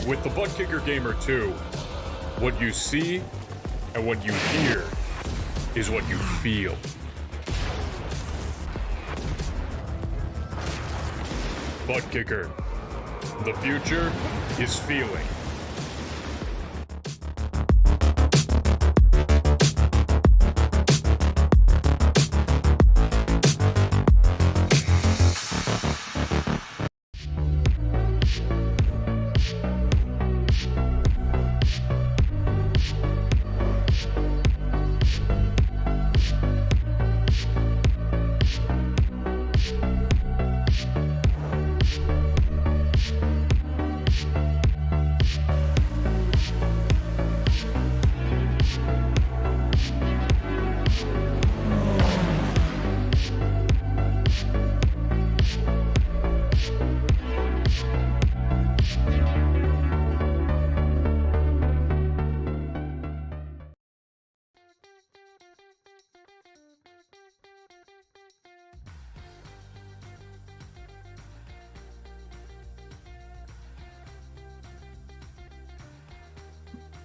With the Butt Kicker Gamer 2, what you see and what you hear is what you feel. Butt Kicker. The future is feeling.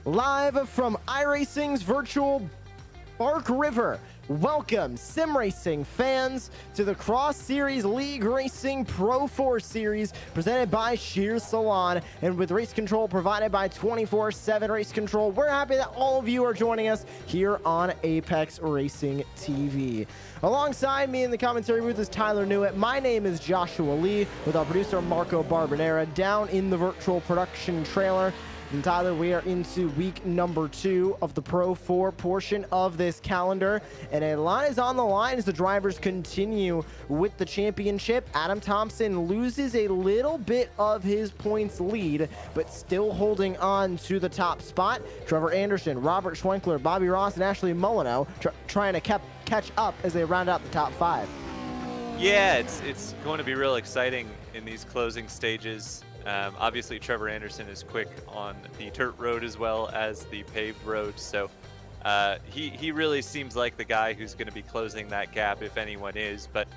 Live from iRacing's virtual Bark River, welcome sim racing fans to the Cross Series League Racing Pro 4 Series presented by Shears Salon and with race control provided by 24/7 Race Control. We're happy that all of you are joining us here on Apex Racing TV. Alongside me in the commentary booth is Tyler Newitt. My name is Joshua Lee with our producer Marco Barbonera down in the virtual production trailer. And Tyler, we are into week number 2 of the Pro 4 portion of this calendar. And a lot is on the line as the drivers continue with the championship. Adam Thompson loses a little bit of his points lead, but still holding on to the top spot. Trevor Anderson, Robert Schwenkler, Bobby Ross, and Ashley Molyneux trying to catch up as they round out the top 5. Yeah, it's going to be real exciting in these closing stages. Obviously, Trevor Anderson is quick on the dirt road as well as the paved road, so he really seems like the guy who's going to be closing that gap, if anyone is, but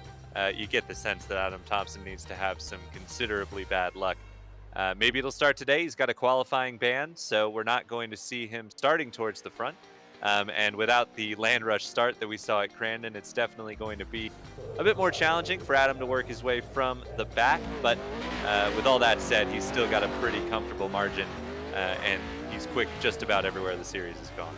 you get the sense that Adam Thompson needs to have some considerably bad luck. Maybe it'll start today. He's got a qualifying ban, so we're not going to see him starting towards the front. And without the land rush start that we saw at Crandon, it's definitely going to be a bit more challenging for Adam to work his way from the back. But with all that said, he's still got a pretty comfortable margin, and he's quick just about everywhere the series has gone.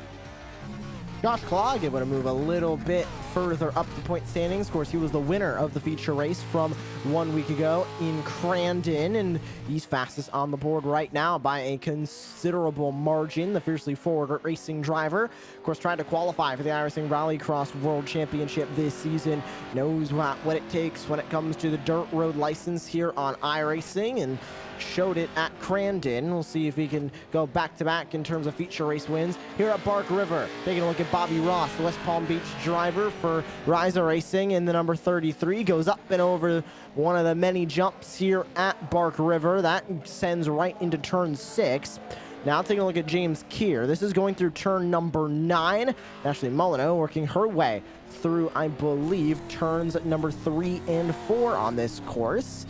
Josh Klog able to move a little bit further up the point standings. Of course, he was the winner of the feature race from 1 week ago in Crandon, and he's fastest on the board right now by a considerable margin. The fiercely forward racing driver, of course, trying to qualify for the iRacing Rallycross World Championship this season, knows what it takes when it comes to the dirt road license here on iRacing, and showed it at Crandon. We'll see if he can go back-to-back in terms of feature race wins. Here at Bark River, taking a look at Bobby Ross, the West Palm Beach driver for Ryza Racing in the number 33, goes up and over one of the many jumps here at Bark River. That sends right into turn 6. Now taking a look at James Keir. This is going through turn number 9. Ashley Molyneux working her way through, I believe, turns number 3 and 4 on this course.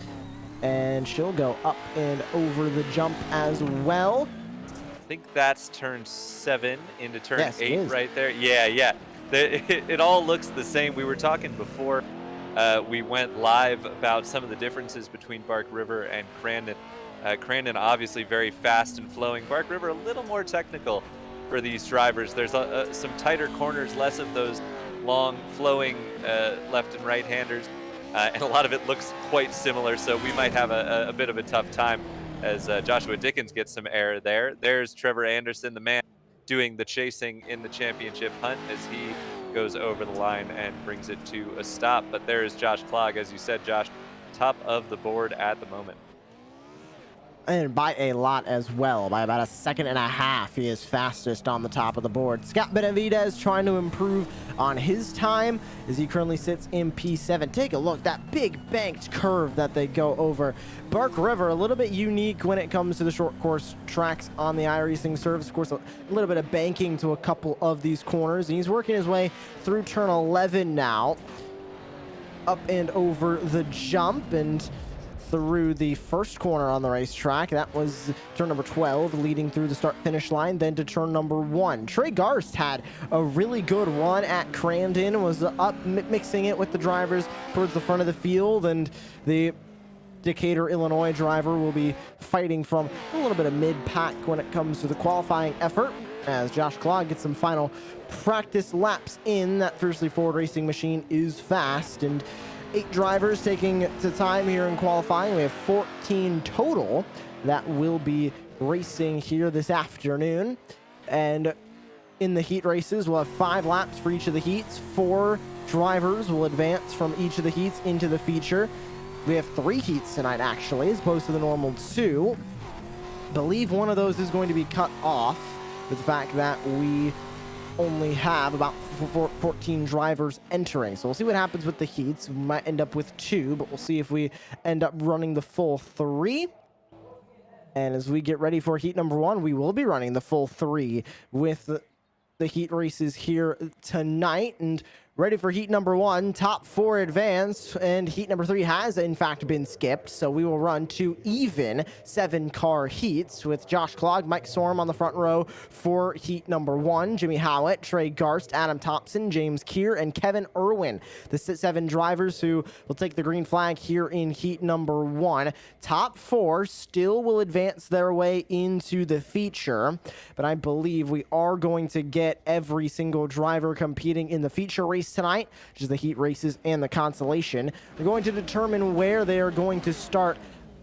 And she'll go up and over the jump as well. I think that's turn 7 into turn 8 right there. Yeah. It all looks the same. We were talking before we went live about some of the differences between Bark River and Crandon. Crandon obviously very fast and flowing. Bark River a little more technical for these drivers. There's some tighter corners, less of those long flowing left and right handers. And a lot of it looks quite similar, so we might have a bit of a tough time as Joshua Dickens gets some air there. There's Trevor Anderson, the man doing the chasing in the championship hunt as he goes over the line and brings it to a stop. But there is Josh Klog, as you said, Josh, top of the board at the moment. And by a lot as well, by about a second and a half, he is fastest on the top of the board. Scott Benavidez trying to improve on his time as he currently sits in P7. Take a look, that big banked curve that they go over. Bark River, a little bit unique when it comes to the short course tracks on the iRacing surface. Of course, a little bit of banking to a couple of these corners. And he's working his way through turn 11 now. Up and over the jump, and through the first corner on the racetrack. That was turn number 12, leading through the start-finish line, then to turn number 1. Trey Garst had a really good run at Crandon, was up mixing it with the drivers towards the front of the field, and the Decatur, Illinois driver will be fighting from a little bit of mid-pack when it comes to the qualifying effort, as Josh Clog gets some final practice laps in. That Fiercely Forward Racing machine is fast, and 8 drivers taking the time here in qualifying. We have 14 total that will be racing here this afternoon. And in the heat races, we'll have 5 laps for each of the heats. 4 drivers will advance from each of the heats into the feature. We have 3 heats tonight, actually, as opposed to the normal 2. Believe one of those is going to be cut off with the fact that we only have about 14 drivers entering. So we'll see what happens with the heats. We might end up with 2, but we'll see if we end up running the full 3. And as we get ready for heat number 1, we will be running the full 3 with the heat races here tonight. And ready for heat number 1, top 4 advance, and heat number 3 has in fact been skipped, so we will run 2 even 7-car heats with Josh Clog, Mike Sorum on the front row for heat number 1, Jimmy Howitt, Trey Garst, Adam Thompson, James Keir, and Kevin Irwin, the 7 drivers who will take the green flag here in heat number 1. Top 4 still will advance their way into the feature, but I believe we are going to get every single driver competing in the feature race tonight, which is the heat races and the consolation. We're going to determine where they are going to start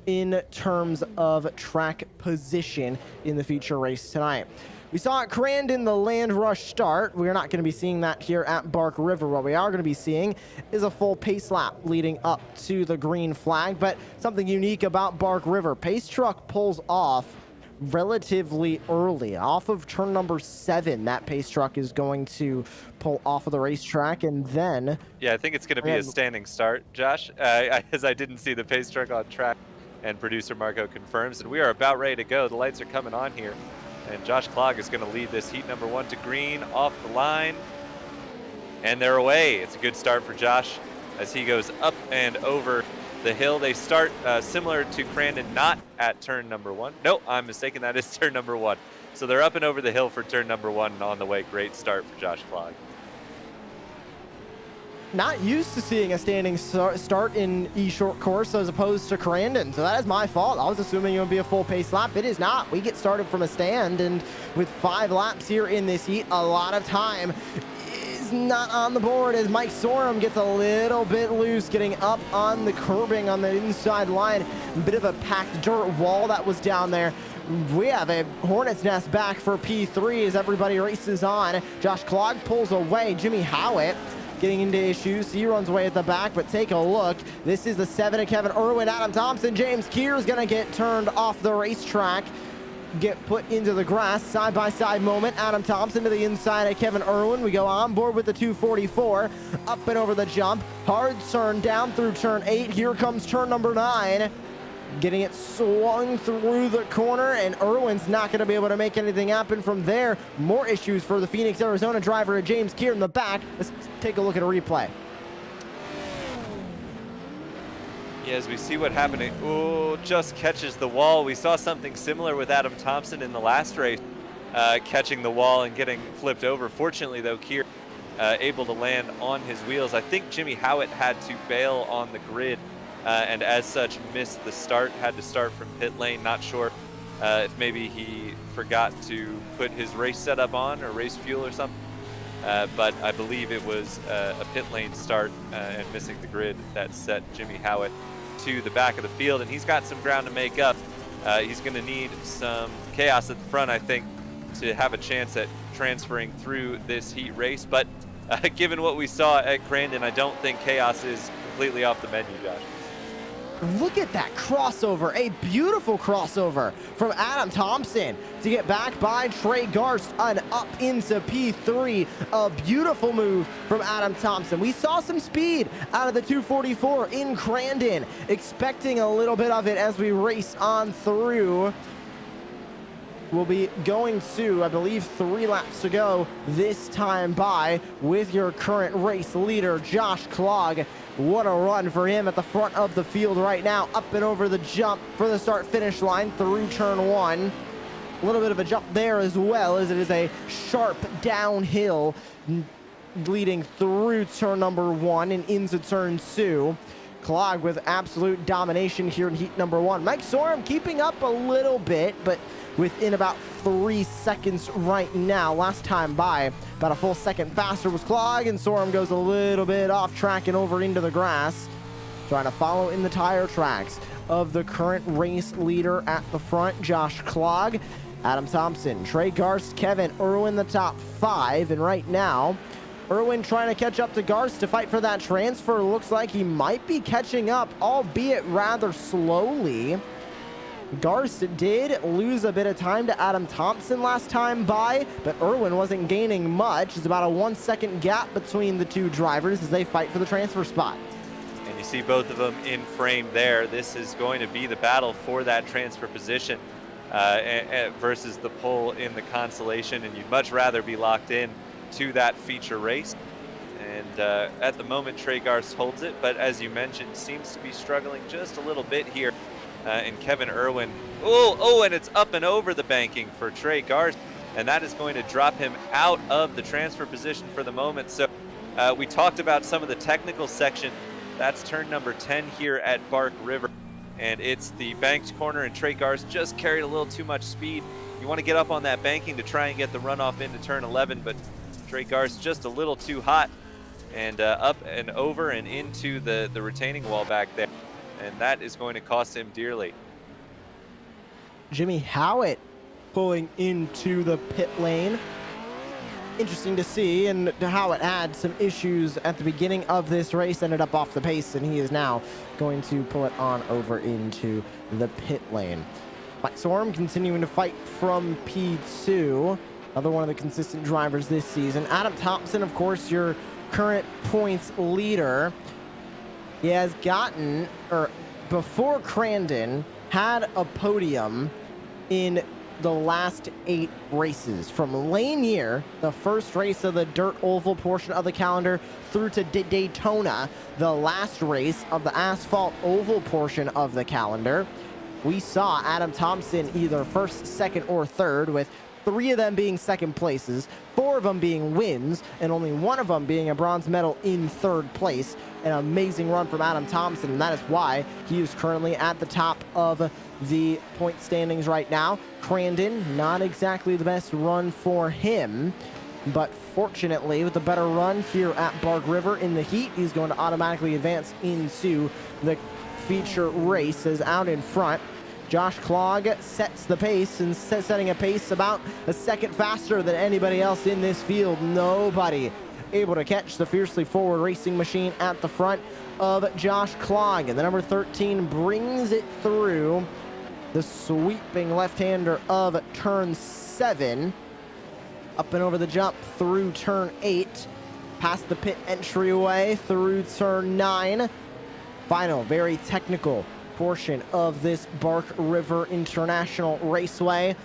in terms of track position in the feature race tonight. We saw at Crandon the land rush start. We're not going to be seeing that here at Bark River. What we are going to be seeing is a full pace lap leading up to the green flag, but something unique about Bark River. Pace truck pulls off relatively early. Off of turn number 7, that pace truck is going to pull off of the racetrack, and then... Yeah, I think it's going to be a standing start, Josh, as I didn't see the pace truck on track, and producer Marco confirms, and we are about ready to go. The lights are coming on here, and Josh Clog is going to lead this heat number 1 to green, off the line, and they're away. It's a good start for Josh as he goes up and over the hill. They start similar to Crandon, not at turn number 1. No, I'm mistaken. That is turn number 1. So they're up and over the hill for turn number 1 and on the way. Great start for Josh Clog. Not used to seeing a standing start in E-Short course as opposed to Crandon, so that is my fault. I was assuming it would be a full pace lap. It is not. We get started from a stand, and with 5 laps here in this heat, a lot of time not on the board as Mike Sorum gets a little bit loose, getting up on the curbing on the inside line. A bit of a packed dirt wall that was down there. We have a hornet's nest back for P3 as everybody races on. Josh Clog pulls away. Jimmy Howitt getting into issues. He runs away at the back, but take a look. This is the 7 of Kevin Irwin. Adam Thompson, James Keir is going to get turned off the racetrack, get put into the grass. Side-by-side moment. Adam Thompson to the inside of Kevin Irwin. We go on board with the 244. Up and over the jump. Hard turn down through turn 8. Here comes turn number 9. Getting it swung through the corner, and Irwin's not going to be able to make anything happen from there. More issues for the Phoenix, Arizona driver, James Keir in the back. Let's take a look at a replay. Yeah, as we see what happened, oh, just catches the wall. We saw something similar with Adam Thompson in the last race, catching the wall and getting flipped over. Fortunately, though, Keir able to land on his wheels. I think Jimmy Howitt had to bail on the grid, and as such missed the start, had to start from pit lane. Not sure if maybe he forgot to put his race setup on or race fuel or something. But I believe it was a pit lane start and missing the grid that set Jimmy Howitt to the back of the field, and he's got some ground to make up. He's going to need some chaos at the front, I think, to have a chance at transferring through this heat race. But given what we saw at Crandon, I don't think chaos is completely off the menu, Josh. Look at that crossover, a beautiful crossover from Adam Thompson to get back by Trey Garst and up into P3. A beautiful move from Adam Thompson. We saw some speed out of the 244 in Crandon, expecting a little bit of it as we race on through. will be going to, I believe, 3 laps to go this time by with your current race leader, Josh Clog. What a run for him at the front of the field right now, up and over the jump for the start-finish line through turn 1. A little bit of a jump there as well, as it is a sharp downhill leading through turn number 1 and into turn 2. Clog with absolute domination here in heat number 1. Mike Sorum keeping up a little bit, but within about 3 seconds right now. Last time by, about a full second faster was Clog, and Sorum goes a little bit off track and over into the grass, trying to follow in the tire tracks of the current race leader at the front, Josh Clog. Adam Thompson, Trey Garst, Kevin Irwin, the top 5. And right now, Irwin trying to catch up to Garst to fight for that transfer. Looks like he might be catching up, albeit rather slowly. Garst did lose a bit of time to Adam Thompson last time by, but Irwin wasn't gaining much. It's about a 1-second gap between the two drivers as they fight for the transfer spot. And you see both of them in frame there. This is going to be the battle for that transfer position. Versus the pole in the consolation, and you'd much rather be locked in to that feature race. And at the moment, Trey Garst holds it, but as you mentioned, seems to be struggling just a little bit here. And Kevin Irwin, and it's up and over the banking for Trey Garst, and that is going to drop him out of the transfer position for the moment. So we talked about some of the technical section. That's turn number 10 here at Bark River. And it's the banked corner, and Trey Garst just carried a little too much speed. You want to get up on that banking to try and get the runoff into turn 11, but Trey Garst just a little too hot, and up and over and into the retaining wall back there. And that is going to cost him dearly. Jimmy Howitt pulling into the pit lane. Interesting to see, and Howitt had some issues at the beginning of this race, ended up off the pace, and he is now going to pull it on over into the pit lane. Mike Sorum continuing to fight from P2, another one of the consistent drivers this season. Adam Thompson, of course, your current points leader. He has gotten, or before Crandon, had a podium in the last 8 races, from Lanier, the first race of the dirt oval portion of the calendar, through to Daytona, the last race of the asphalt oval portion of the calendar. We saw Adam Thompson either first, second, or third, with 3 of them being second places, 4 of them being wins, and only 1 of them being a bronze medal in 3rd place. An amazing run from Adam Thompson, and that is why he is currently at the top of the point standings right now. Crandon, not exactly the best run for him, but fortunately with a better run here at Bark River in the heat, he's going to automatically advance into the feature race as out in front. Josh Clog sets the pace, and setting a pace about a second faster than anybody else in this field. Nobody able to catch the fiercely forward racing machine at the front of Josh Clog. And the number 13 brings it through the sweeping left-hander of turn 7. Up and over the jump through turn 8. Past the pit entryway through turn 9. Final, very technical portion of this Bark River International Raceway.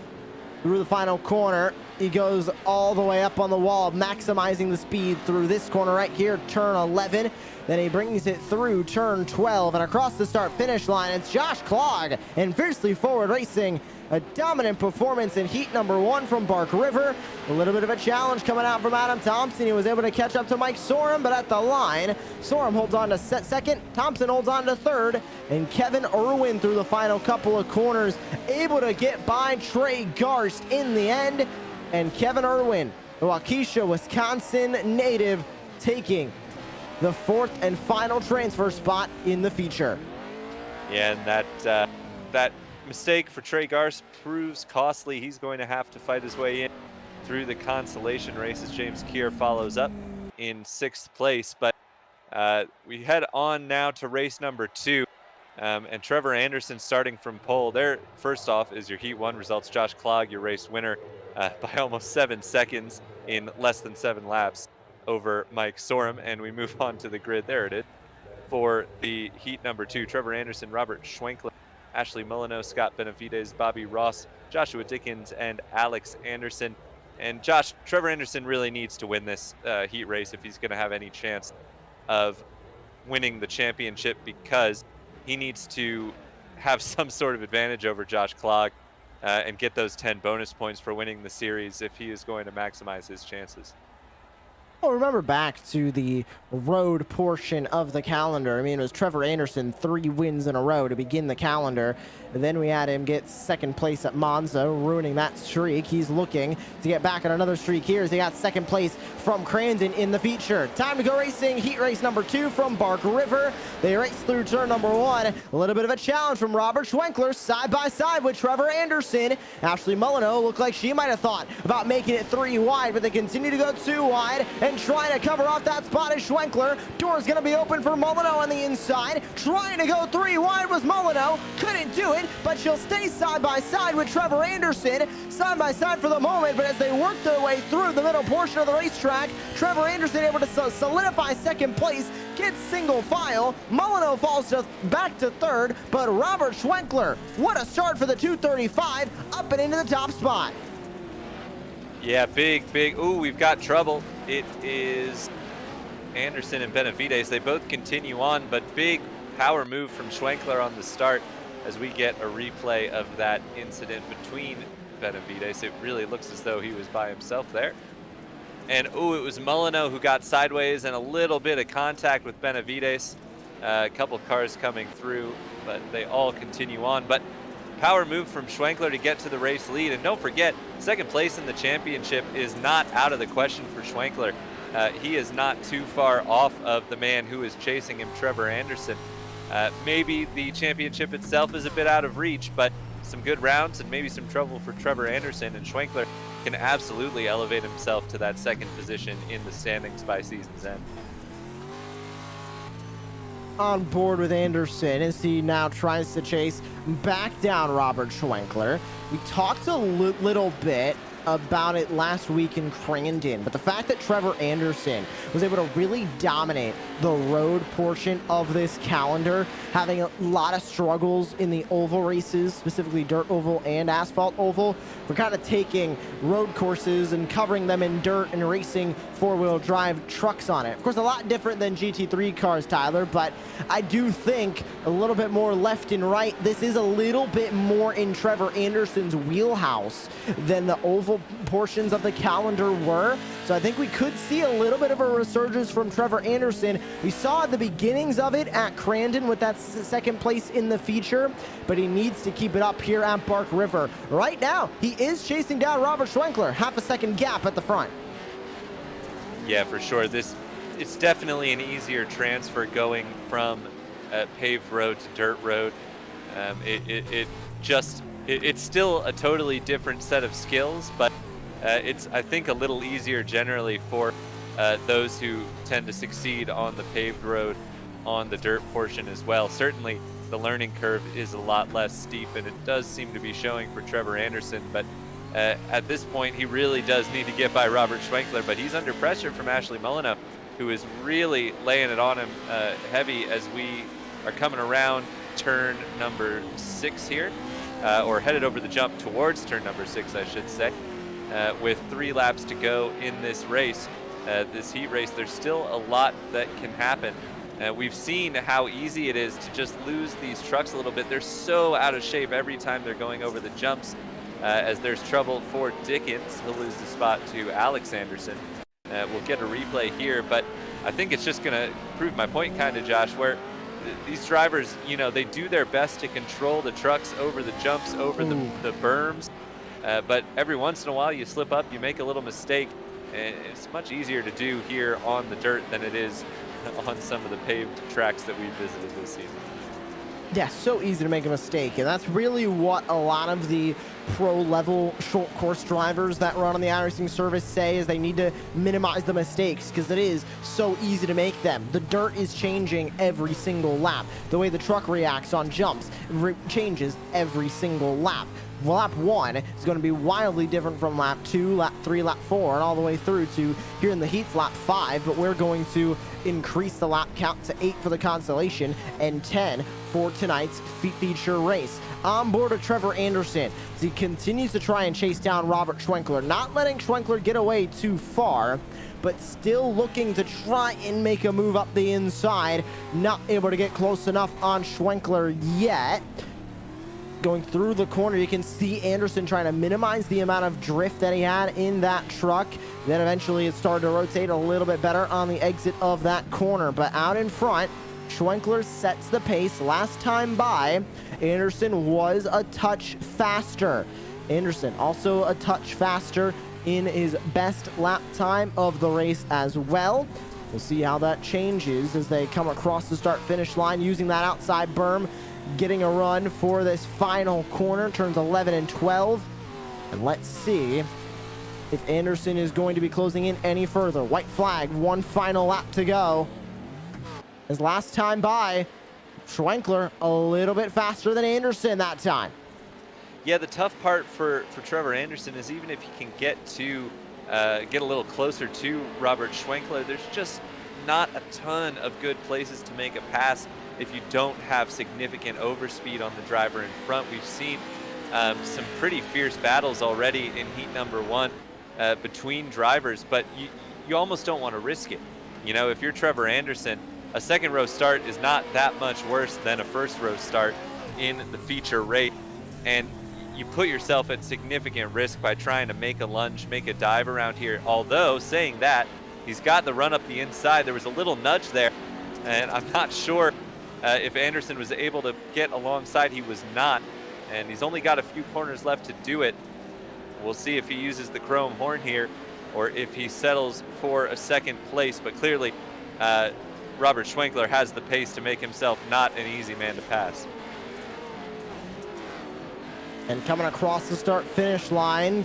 Through the final corner, he goes all the way up on the wall, maximizing the speed through this corner right here, turn 11. Then he brings it through turn 12 and across the start-finish line. It's Josh Clog and fiercely forward racing. A dominant performance in heat number 1 from Bark River. A little bit of a challenge coming out from Adam Thompson. He was able to catch up to Mike Sorum, but at the line, Sorum holds on to second, Thompson holds on to third, and Kevin Irwin through the final couple of corners, able to get by Trey Garst in the end. And Kevin Irwin, the Waukesha, Wisconsin native, taking the 4th and final transfer spot in the feature. Yeah, and that mistake for Trey Garst proves costly. He's going to have to fight his way in through the consolation race as James Keir follows up in 6th place. But we head on now to race number 2. And Trevor Anderson starting from pole. There, first off, is your Heat 1 results. Josh Clog, your race winner by almost 7 seconds in less than 7 laps over Mike Sorum. And we move on to the grid. There it is. For the Heat number 2, Trevor Anderson, Robert Schwenklin, Ashley Molyneux, Scott Benavides, Bobby Ross, Joshua Dickens, and Alex Anderson. And Josh, Trevor Anderson really needs to win this heat race if he's going to have any chance of winning the championship, because he needs to have some sort of advantage over Josh Klog and get those 10 bonus points for winning the series if he is going to maximize his chances. Well, remember back to the road portion of the calendar. I mean, it was Trevor Anderson, 3 wins in a row to begin the calendar. And then we had him get second place at Monza, ruining that streak. He's looking to get back on another streak here as he got second place from Crandon in the feature. Time to go racing, heat race number 2 from Bark River. They race through turn number 1. A little bit of a challenge from Robert Schwenkler, side by side with Trevor Anderson. Ashley Molyneux looked like she might have thought about making it 3 wide, but they continue to go 2 wide and trying to cover off that spot is Schwenkler. Door's going to be open for Molyneux on the inside. Trying to go 3 wide was Molyneux. Couldn't do it, but she'll stay side by side with Trevor Anderson. Side by side for the moment, but as they work their way through the middle portion of the racetrack, Trevor Anderson able to solidify second place, gets single file. Molyneux falls back to 3rd, but Robert Schwenkler, what a start for the 235, up and into the top spot. Yeah, big. Ooh, we've got trouble. It is Anderson and Benavides. They both continue on, but big power move from Schwenkler on the start as we get a replay of that incident between Benavides. It really looks as though he was by himself there. And ooh, it was Molyneux who got sideways and a little bit of contact with Benavides. A couple cars coming through, but they all continue on. But power move from Schwenkler to get to the race lead. And don't forget, second place in the championship is not out of the question for Schwenkler. He is not too far off of the man who is chasing him, Trevor Anderson. Maybe the championship itself is a bit out of reach, but some good rounds and maybe some trouble for Trevor Anderson, and Schwenkler can absolutely elevate himself to that second position in the standings by season's end. On board with Anderson as he now tries to chase back down Robert Schwenkler. We talked a little bit about it last week in Crandon, but the fact that Trevor Anderson was able to really dominate the road portion of this calendar, having a lot of struggles in the oval races, specifically dirt oval and asphalt oval. We're kind of taking road courses and covering them in dirt and racing four-wheel drive trucks on it. Of course, a lot different than GT3 cars, Tyler, but I do think a little bit more left and right. This is a little bit more in Trevor Anderson's wheelhouse than the oval portions of the calendar were. So I think we could see a little bit of a resurgence from Trevor Anderson. We saw the beginnings of it at Crandon with that second place in the feature, but he needs to keep it up here at Bark River. Right now, he is chasing down Robert Schwenkler, half a second gap at the front. Yeah, for sure. It's definitely an easier transfer going from paved road to dirt road. It's still a totally different set of skills, but it's, I think, a little easier generally for those who tend to succeed on the paved road on the dirt portion as well. Certainly the learning curve is a lot less steep, and it does seem to be showing for Trevor Anderson, but at this point he really does need to get by Robert Schwenkler, but he's under pressure from Ashley Molyneux, who is really laying it on him heavy as we are coming around turn number 6 here, or headed over the jump towards turn number 6, I should say. With 3 laps to go in this race, this heat race, there's still a lot that can happen. We've seen how easy it is to just lose these trucks a little bit. They're so out of shape every time they're going over the jumps. As there's trouble for Dickens, he'll lose the spot to Alex Anderson. We'll get a replay here, but I think it's just going to prove my point kind of, Josh, where these drivers, you know, they do their best to control the trucks over the jumps, over the berms, but every once in a while you slip up, you make a little mistake, and it's much easier to do here on the dirt than it is on some of the paved tracks that we've visited this season. Yeah, so easy to make a mistake, and that's really what a lot of the pro-level short course drivers that run on the iRacing service say is they need to minimize the mistakes because it is so easy to make them. The dirt is changing every single lap. The way the truck reacts on jumps changes every single lap. Lap 1 is going to be wildly different from lap 2, lap 3, lap 4, and all the way through to here in the heats lap 5, but we're going to increase the lap count to 8 for the consolation and 10 for tonight's feature race. On board of Trevor Anderson as he continues to try and chase down Robert Schwenkler, not letting Schwenkler get away too far, but still looking to try and make a move up the inside. Not able to get close enough on Schwenkler yet. Going through the corner, you can see Anderson trying to minimize the amount of drift that he had in that truck. Then eventually it started to rotate a little bit better on the exit of that corner. But out in front, Schwenkler sets the pace. Last time by, Anderson was a touch faster. Anderson also a touch faster in his best lap time of the race as well. We'll see how that changes as they come across the start-finish line using that outside berm, getting a run for this final corner, turns 11 and 12. And let's see if Anderson is going to be closing in any further. White flag, one final lap to go. As last time by, Schwenkler a little bit faster than Anderson that time. Yeah, the tough part for Trevor Anderson is even if he can get a little closer to Robert Schwenkler, there's just not a ton of good places to make a pass if you don't have significant overspeed on the driver in front. We've seen some pretty fierce battles already in heat number 1 between drivers, but you almost don't want to risk it. You know, if you're Trevor Anderson, a second row start is not that much worse than a first row start in the feature race, and you put yourself at significant risk by trying to make a lunge, make a dive around here. Although, saying that, he's got the run up the inside. There was a little nudge there, and I'm not sure if Anderson was able to get alongside. He was not, and he's only got a few corners left to do it. We'll see if he uses the chrome horn here or if he settles for a second place, but clearly Robert Schwenkler has the pace to make himself not an easy man to pass. And coming across the start-finish line,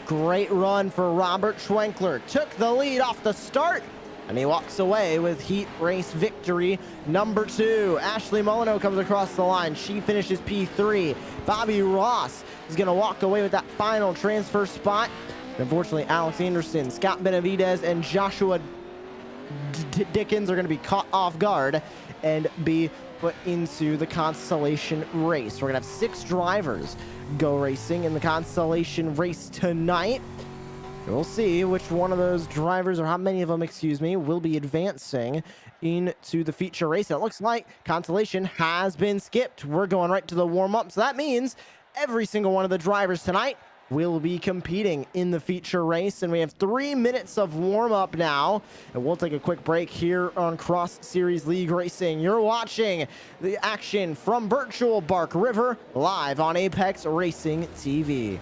great run for Robert Schwenkler. Took the lead off the start, and he walks away with heat race victory number 2. Ashley Molyneux comes across the line. She finishes P3. Bobby Ross is going to walk away with that final transfer spot. And unfortunately, Alex Anderson, Scott Benavidez, and Joshua Dickens are going to be caught off guard and be put into the Constellation race. We're going to have 6 drivers go racing in the Constellation race tonight. We'll see which one of those drivers, or how many of them, excuse me, will be advancing into the feature race. And it looks like Constellation has been skipped. We're going right to the warm-up. So that means every single one of the drivers tonight will be competing in the feature race. And we have 3 minutes of warm-up now. And we'll take a quick break here on Cross Series League Racing. You're watching the action from virtual Bark River live on Apex Racing TV.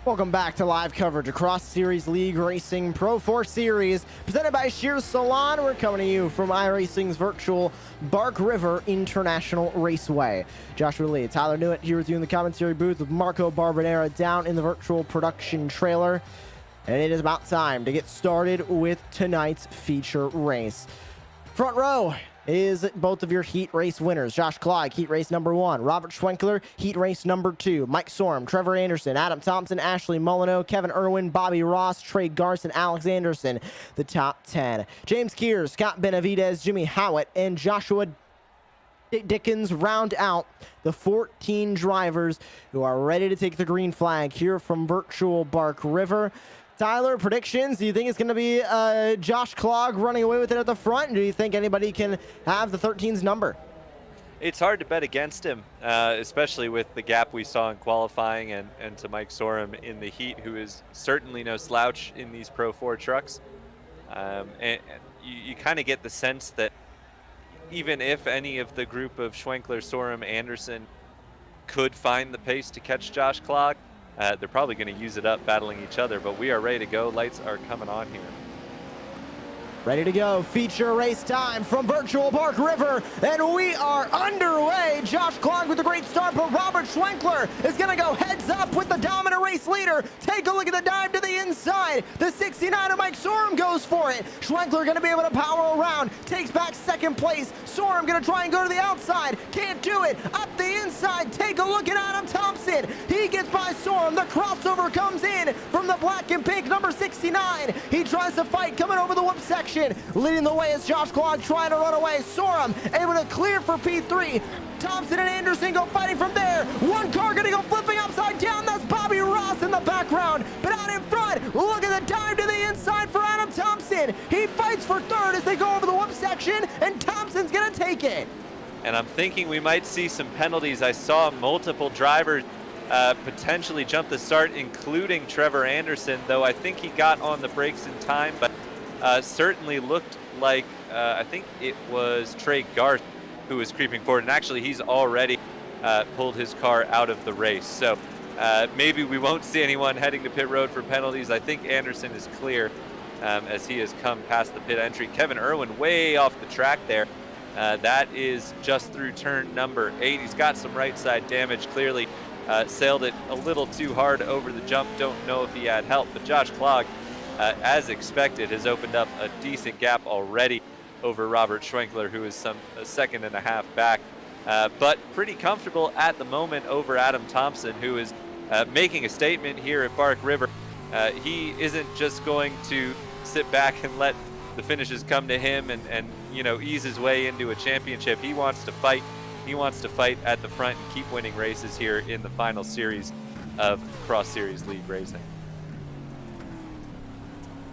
Welcome back to live coverage across Series League Racing Pro 4 Series, presented by Shears Salon. We're coming to you from iRacing's virtual Bark River International Raceway. Joshua Lee, Tyler Newitt here with you in the commentary booth with Marco Barbonera down in the virtual production trailer. And it is about time to get started with tonight's feature race. Front row is both of your heat race winners. Josh Clyde, heat race number 1. Robert Schwenkler, heat race number 2. Mike Sorum, Trevor Anderson, Adam Thompson, Ashley Molyneux, Kevin Irwin, Bobby Ross, Trey Garson, Alex Anderson, the top 10. James Kears, Scott Benavidez, Jimmy Howitt, and Joshua Dickens round out the 14 drivers who are ready to take the green flag here from virtual Bark River. Tyler, predictions? Do you think it's going to be Josh Clogg running away with it at the front? Do you think anybody can have the 13's number? It's hard to bet against him, especially with the gap we saw in qualifying and to Mike Sorum in the heat, who is certainly no slouch in these Pro 4 trucks. And you kind of get the sense that even if any of the group of Schwenkler, Sorum, Anderson could find the pace to catch Josh Clogg, they're probably going to use it up battling each other, but we are ready to go. Lights are coming on here. Ready to go. Feature race time from virtual Bark River, and we are underway. Josh Clogg with a great start, but Robert Schwenkler is going to go heads up with the dominant race leader. Take a look at the dive to the inside. The 69 of Mike Sorum goes for it. Schwenkler going to be able to power around, takes back second place. Sorum going to try and go to the outside. Can't do it. Up the inside. Take a look at Adam Thompson. He gets by Sorum. The crossover comes in from the black and pink number 69. He tries to fight coming over the whoop section. Leading the way is Josh Clogg trying to run away. Sorum able to clear for P3. Thompson and Anderson go fighting from there. One car gonna go flipping upside down. That's Bobby Ross in the background. But out in front, look at the dive to the inside for Adam Thompson. He fights for third as they go over the whoop section, and Thompson's gonna take it. And I'm thinking we might see some penalties. I saw multiple drivers potentially jump the start, including Trevor Anderson, though I think he got on the brakes in time, but certainly looked like, I think it was Trey Garth who was creeping forward, and actually he's already pulled his car out of the race. So maybe we won't see anyone heading to pit road for penalties. I think Anderson is clear as he has come past the pit entry. Kevin Irwin way off the track there. That is just through turn number 8. He's got some right side damage, clearly sailed it a little too hard over the jump. Don't know if he had help, but Josh Clogg, as expected, has opened up a decent gap already over Robert Schwenkler, who is a second and a half back, but pretty comfortable at the moment over Adam Thompson, who is making a statement here at Bark River. He isn't just going to sit back and let the finishes come to him and you know, ease his way into a championship. He wants to fight. He wants to fight at the front and keep winning races here in the final series of Cross Series League racing.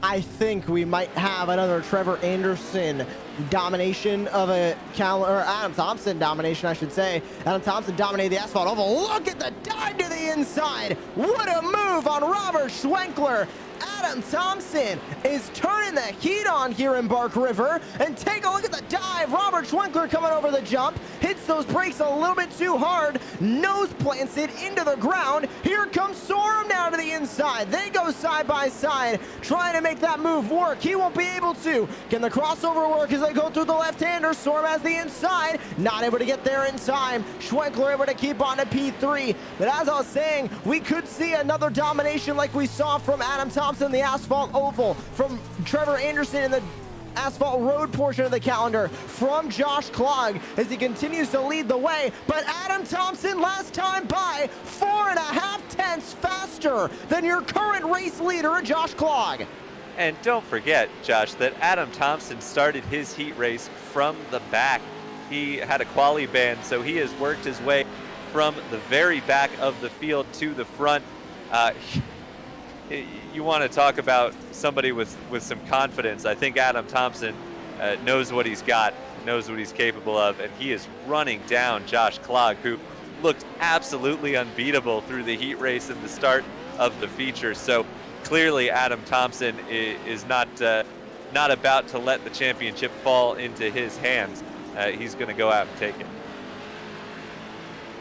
I think we might have another Trevor Anderson domination of a or Adam Thompson domination, I should say. Adam Thompson dominated the asphalt oval. Look at the dive to the inside. What a move on Robert Schwenkler. Adam Thompson is turning the heat on here in Bark River, and take a look at the dive. Robert Schwenkler coming over the jump, hits those brakes a little bit too hard, nose plants it into the ground. Here comes Sorum now to the inside. They go side by side, trying to make that move work. He won't be able to. Can the crossover work as they go through the left-hander? Sorum has the inside, not able to get there in time. Schwenkler able to keep on to P3, but as I was saying, we could see another domination like we saw from Adam Thompson in the asphalt oval, from Trevor Anderson in the asphalt road portion of the calendar, from Josh Clogg as he continues to lead the way. But Adam Thompson last time by 4.5 tenths faster than your current race leader, Josh Clogg. And don't forget, Josh, that Adam Thompson started his heat race from the back. He had a quali ban, so he has worked his way from the very back of the field to the front. You want to talk about somebody with some confidence. I think Adam Thompson knows what he's got, knows what he's capable of, and he is running down Josh Clogg, who looked absolutely unbeatable through the heat race and the start of the feature. So clearly Adam Thompson is not about to let the championship fall into his hands. He's going to go out and take it.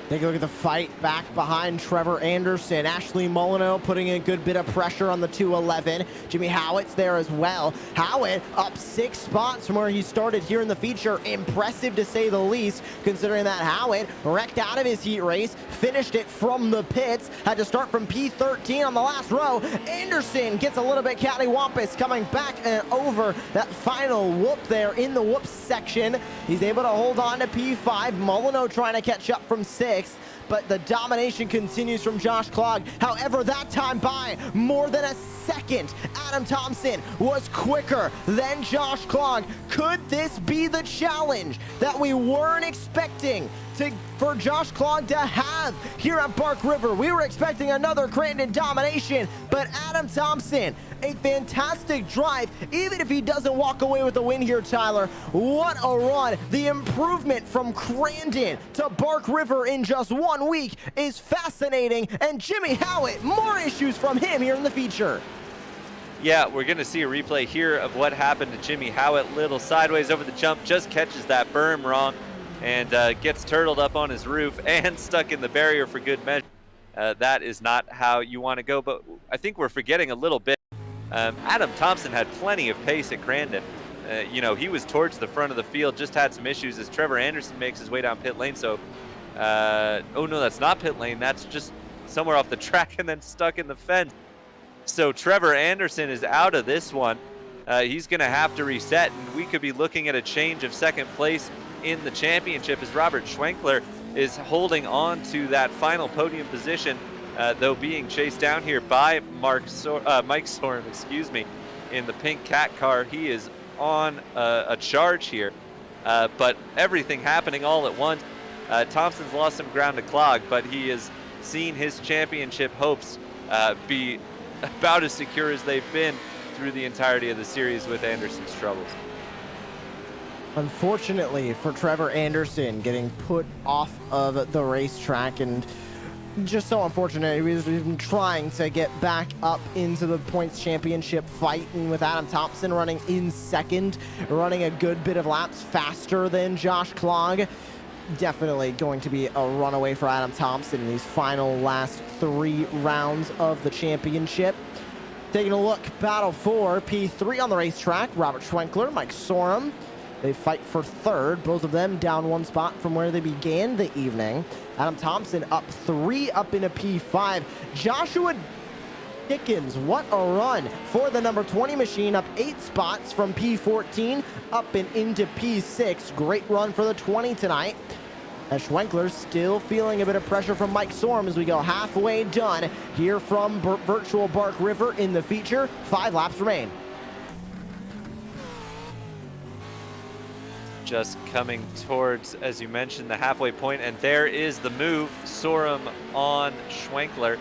Take a look at the fight back behind Trevor Anderson. Ashley Molyneux putting in a good bit of pressure on the 211. Jimmy Howitt's there as well. Howitt up 6 spots from where he started here in the feature. Impressive to say the least, considering that Howitt wrecked out of his heat race, finished it from the pits, had to start from P13 on the last row. Anderson gets a little bit cattywampus coming back and over that final whoop there in the whoop section. He's able to hold on to P5. Molyneux trying to catch up from 6. But the domination continues from Josh Clogg. However, that time by more than a second. Adam Thompson was quicker than Josh Klog. Could this be the challenge that we weren't expecting for Josh Klog to have here at Bark River? We were expecting another Crandon domination, but Adam Thompson, a fantastic drive. Even if he doesn't walk away with the win here, Tyler, what a run. The improvement from Crandon to Bark River in just 1 week is fascinating. And Jimmy Howitt, more issues from him here in the feature. Yeah, we're going to see a replay here of what happened to Jimmy Howitt. Little sideways over the jump, just catches that berm wrong and gets turtled up on his roof and stuck in the barrier for good measure. That is not how you want to go, but I think we're forgetting a little bit. Adam Thompson had plenty of pace at Crandon. You know, he was towards the front of the field, just had some issues as Trevor Anderson makes his way down pit lane. So, oh no, that's not pit lane. That's just somewhere off the track and then stuck in the fence. So Trevor Anderson is out of this one. He's going to have to reset, and we could be looking at a change of second place in the championship as Robert Schwenkler is holding on to that final podium position, though being chased down here by Mike Sorum, excuse me, in the pink cat car. He is on a charge here, but everything happening all at once. Thompson's lost some ground to Klog, but he has seen his championship hopes be about as secure as they've been through the entirety of the series with Anderson's troubles. Unfortunately for Trevor Anderson, getting put off of the racetrack, and just so unfortunate. He's been trying to get back up into the points championship fight, and with Adam Thompson running in second, running a good bit of laps faster than Josh Klog. Definitely going to be a runaway for Adam Thompson in these final last 3 rounds of the championship. Taking a look, battle for P3 on the racetrack. Robert Schwenkler, Mike Sorum. They fight for third, both of them down 1 spot from where they began the evening. Adam Thompson up 3, up into P5. Joshua Dickens, what a run for the number 20 machine, up 8 spots from P14 up and into P6. Great run for the 20 tonight. As Schwenkler still feeling a bit of pressure from Mike Sorum as we go halfway done here from virtual Bark River in the feature. 5 laps remain. Just coming towards, as you mentioned, the halfway point, and there is the move. Sorum on Schwenkler,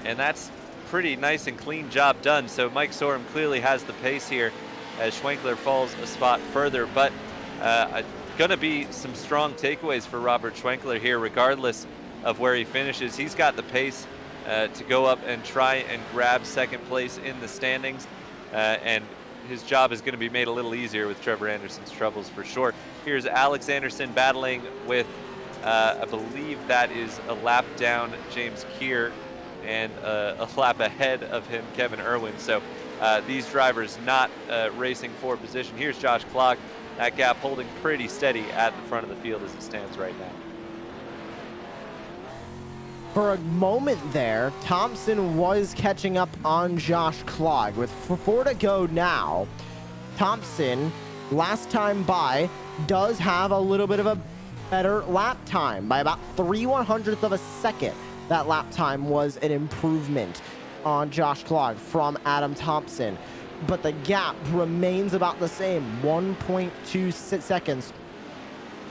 and that's pretty nice and clean job done. So Mike Sorum clearly has the pace here as Schwenkler falls a spot further, but gonna be some strong takeaways for Robert Schwenkler here regardless of where he finishes. He's got the pace to go up and try and grab second place in the standings, and his job is going to be made a little easier with Trevor Anderson's troubles for sure. Here's Alex Anderson battling with, I believe that is a lap down James Keir, and a lap ahead of him, Kevin Irwin. So these drivers not racing for position. Here's Josh Klog, that gap holding pretty steady at the front of the field as it stands right now. For a moment there, Thompson was catching up on Josh Klog. With 4 to go now, Thompson, last time by, does have a little bit of a better lap time by about 3/100th of a second. That lap time was an improvement on Josh Klog from Adam Thompson, but the gap remains about the same, 1.2 seconds.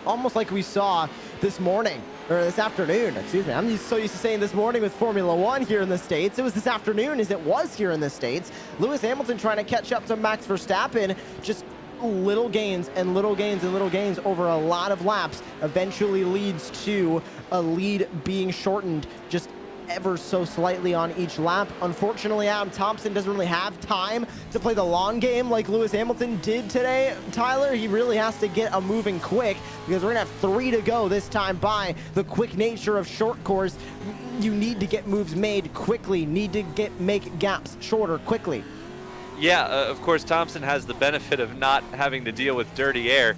Almost like we saw this morning, or this afternoon, excuse me. I'm so used to saying this morning with Formula One here in the States. It was this afternoon as it was here in the States. Lewis Hamilton trying to catch up to Max Verstappen, just little gains and little gains and little gains over a lot of laps eventually leads to a lead being shortened just ever so slightly on each lap. Unfortunately, Adam Thompson doesn't really have time to play the long game like Lewis Hamilton did today. Tyler, he really has to get a moving quick because we're gonna have 3 to go this time by. The quick nature of short course, you need to get moves made quickly, need to make gaps shorter quickly. Yeah, of course, Thompson has the benefit of not having to deal with dirty air.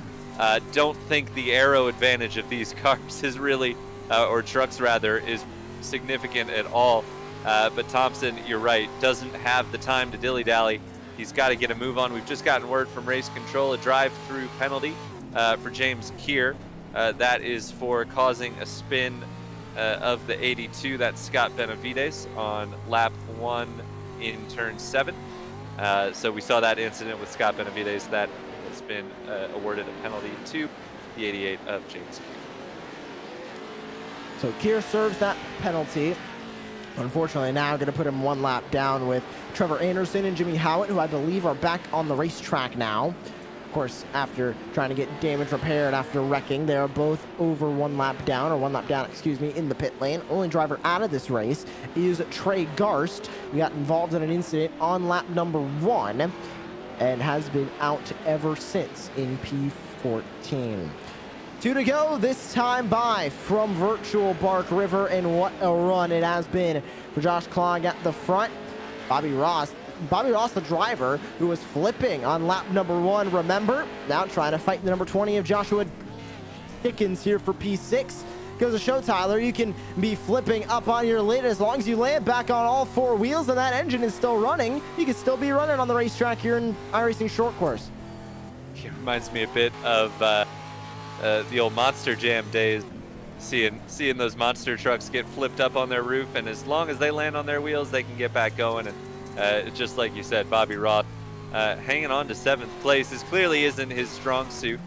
Don't think the aero advantage of these cars is really, or trucks rather, is significant at all, but Thompson, you're right, doesn't have the time to dilly-dally. He's got to get a move on. We've just gotten word from race control, a drive-through penalty for James Keir. That is for causing a spin of the 82. That's Scott Benavides on lap in turn 7. So we saw that incident with Scott Benavides that has been awarded a penalty to the 88 of James. So Keir serves that penalty. Unfortunately, now going to put him 1 lap down with Trevor Anderson and Jimmy Howitt, who I believe are back on the racetrack now. Of course, after trying to get damage repaired after wrecking, they are both over 1 lap down, or 1 lap down, excuse me, in the pit lane. Only driver out of this race is Trey Garst, who got involved in an incident on lap number 1 and has been out ever since in P14. 2 to go, this time by from Virtual Bark River, and what a run it has been for Josh Clogg at the front. Bobby Ross, the driver, who was flipping on lap number 1, remember? Now trying to fight the number 20 of Joshua Dickens here for P6. Goes to show, Tyler, you can be flipping up on your lid as long as you land back on all 4 wheels and that engine is still running. You can still be running on the racetrack here in iRacing Short Course. It reminds me a bit of the old Monster Jam days, seeing those monster trucks get flipped up on their roof, and as long as they land on their wheels, they can get back going. And just like you said, Bobby Ross hanging on to 7th place. This clearly isn't his strong suit,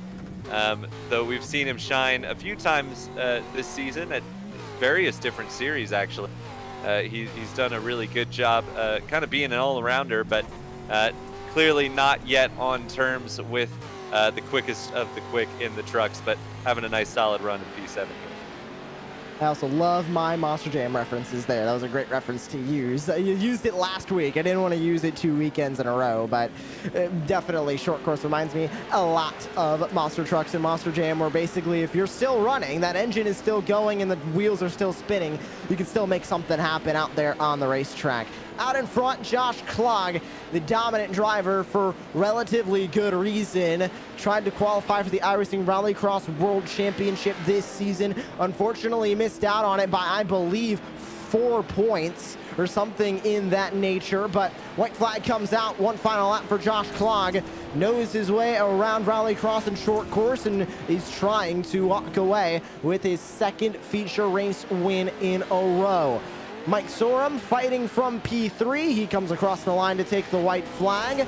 though we've seen him shine a few times this season at various different series, actually. He's done a really good job kind of being an all-arounder, but clearly not yet on terms with the quickest of the quick in the trucks, but having a nice solid run in P7 here. I also love my Monster Jam references there. That was a great reference to use. You used it last week. I didn't want to use it 2 weekends in a row, but definitely Short Course reminds me a lot of Monster Trucks and Monster Jam, where basically if you're still running, that engine is still going and the wheels are still spinning, you can still make something happen out there on the racetrack. Out in front, Josh Clogg, the dominant driver for relatively good reason. Tried to qualify for the iRacing Rallycross World Championship this season. Unfortunately, missed out on it by, I believe, 4 points or something in that nature. But white flag comes out. 1 final lap for Josh Clogg. Knows his way around Rallycross and Short Course, and he's trying to walk away with his 2nd feature race win in a row. Mike Sorum fighting from P3. He comes across the line to take the white flag.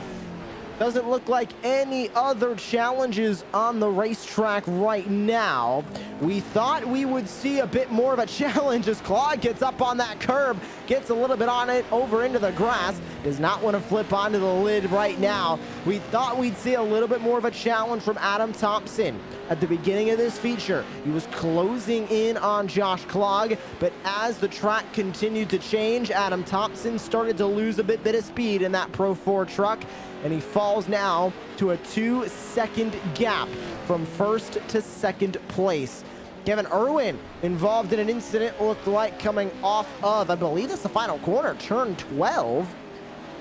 Doesn't look like any other challenges on the racetrack right now. We thought we would see a bit more of a challenge as Clogg gets up on that curb, gets a little bit on it over into the grass. Does not want to flip onto the lid right now. We thought we'd see a little bit more of a challenge from Adam Thompson. At the beginning of this feature, he was closing in on Josh Clogg, but as the track continued to change, Adam Thompson started to lose a bit of speed in that Pro 4 truck, and he falls now to a 2-second gap from 1st to 2nd place. Kevin Irwin involved in an incident looked like coming off of, I believe it's the final corner, turn 12,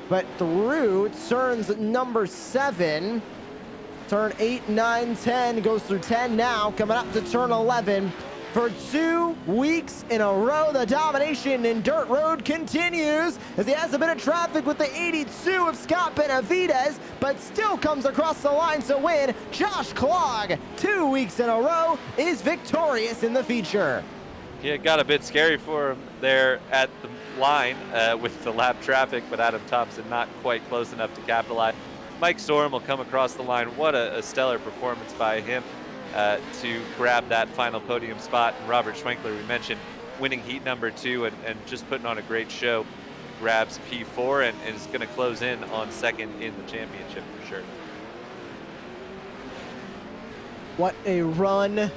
but through turns number 7, turn 8, 9, 10, goes through 10 now, coming up to turn 11. For 2 weeks in a row, the domination in dirt road continues as he has a bit of traffic with the 82 of Scott Benavides, but still comes across the line to win. Josh Clogg, 2 weeks in a row, is victorious in the feature. Yeah, it got a bit scary for him there at the line with the lap traffic, but Adam Thompson not quite close enough to capitalize. Mike Sorum will come across the line. What a stellar performance by him to grab that final podium spot. And Robert Schwenkler, we mentioned, winning heat number 2 and just putting on a great show. Grabs P4 and is going to close in on 2nd in the championship for sure. What a run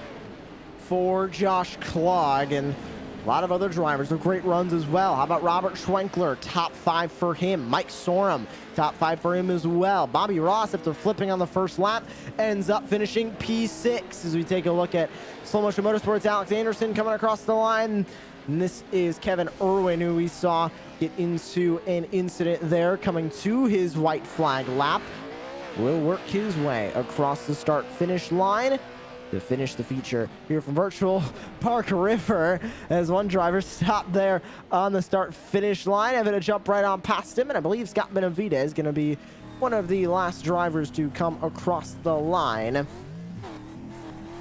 for Josh Clogg, and a lot of other drivers with great runs as well. How about Robert Schwenkler? Top 5 for him. Mike Sorum, top 5 for him as well. Bobby Ross, after flipping on the first lap, ends up finishing P6. As we take a look at Slow Motion Motorsports, Alex Anderson coming across the line. And this is Kevin Irwin, who we saw get into an incident there, coming to his white flag lap. Will work his way across the start-finish line to finish the feature here from Virtual Park River, as one driver stopped there on the start-finish line, having to jump right on past him, and I believe Scott Benavides is going to be one of the last drivers to come across the line. And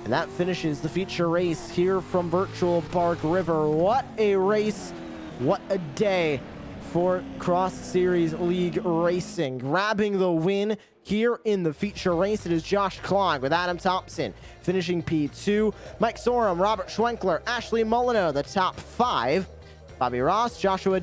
that finishes the feature race here from Virtual Park River. What a race, what a day for Cross Series League Racing. Grabbing the win here in the feature race, it is Josh Klog with Adam Thompson finishing P2. Mike Sorum, Robert Schwenkler, Ashley Molyneux, the top 5. Bobby Ross, Joshua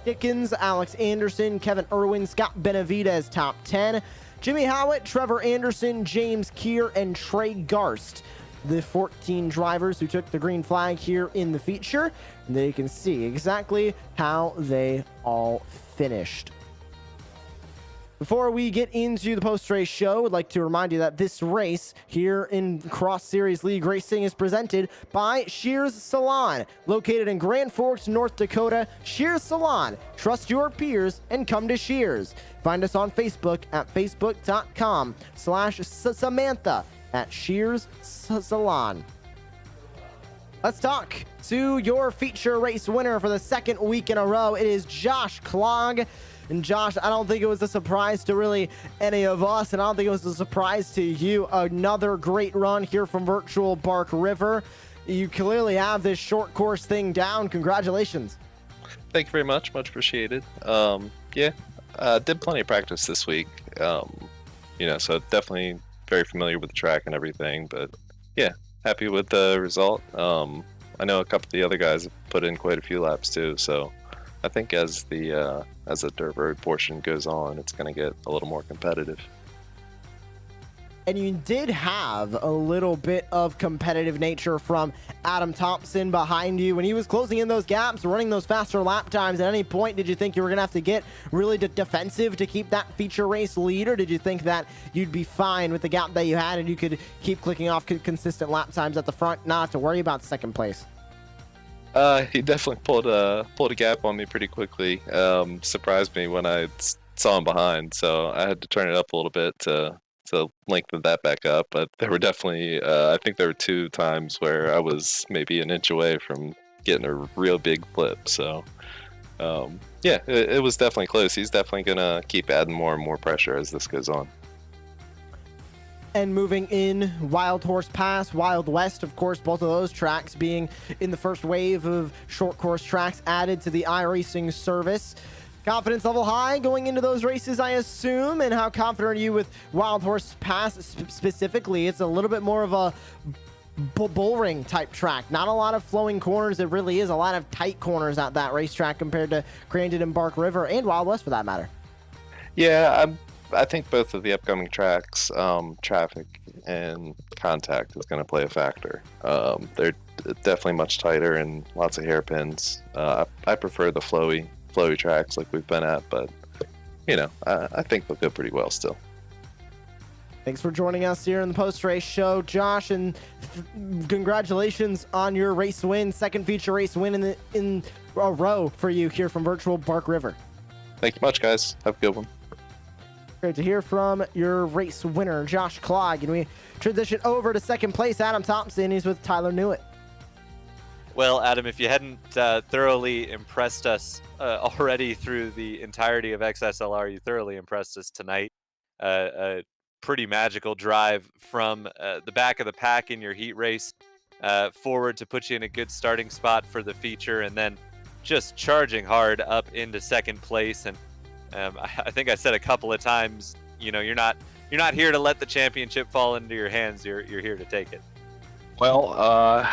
Dickens, Alex Anderson, Kevin Irwin, Scott Benavidez, top 10. Jimmy Howitt, Trevor Anderson, James Keir, and Trey Garst, the 14 drivers who took the green flag here in the feature. And they can see exactly how they all finished. Before we get into the post-race show, I'd like to remind you that this race here in Cross Series League Racing is presented by Shears Salon. Located in Grand Forks, North Dakota, Shears Salon. Trust your peers and come to Shears. Find us on Facebook at facebook.com/Samantha at Shears Salon. Let's talk to your feature race winner for the second week in a row. It is Josh Klog. And Josh, I don't think it was a surprise to really any of us, and I don't think it was a surprise to you. Another great run here from Virtual Bark River. You clearly have this short course thing down. Congratulations. Thank you very much. Much appreciated. Did plenty of practice this week. So definitely very familiar with the track and everything. But yeah, happy with the result. I know a couple of the other guys have put in quite a few laps too. So I think as the dirt road portion goes on, it's going to get a little more competitive. And you did have a little bit of competitive nature from Adam Thompson behind you when he was closing in those gaps, running those faster lap times. At any point, did you think you were going to have to get really defensive to keep that feature race lead, or did you think that you'd be fine with the gap that you had and you could keep clicking off consistent lap times at the front, not have to worry about second place? He definitely pulled a gap on me pretty quickly. Surprised me when I saw him behind, so I had to turn it up a little bit to lengthen that back up. But there were definitely, I think there were 2 times where I was maybe an inch away from getting a real big flip. So, it was definitely close. He's definitely gonna keep adding more and more pressure as this goes on. And moving in, Wild Horse Pass, Wild West, of course, both of those tracks being in the first wave of short course tracks added to the iRacing service. Confidence level high going into those races, I assume, and how confident are you with Wild Horse Pass specifically? It's a little bit more of a bullring type track. Not a lot of flowing corners. It really is a lot of tight corners at that racetrack compared to Crandon and Bark River and Wild West for that matter. Yeah, I think both of the upcoming tracks, traffic and contact is going to play a factor. They're definitely much tighter and lots of hairpins. I prefer the flowy tracks like we've been at, but I think they'll go pretty well still. Thanks for joining us here in the post-race show, Josh, and congratulations on your race win, second feature race win in a row for you here from Virtual Bark River. Thank you much, guys. Have a good one. Great to hear from your race winner, Josh Klog. And we transition over to second place, Adam Thompson. He's with Tyler Newitt. Well, Adam, if you hadn't thoroughly impressed us already through the entirety of XSLR, you thoroughly impressed us tonight. A pretty magical drive from the back of the pack in your heat race forward to put you in a good starting spot for the feature, and then just charging hard up into second place. And I think I said a couple of times, you're not here to let the championship fall into your hands. You're here to take it. Well,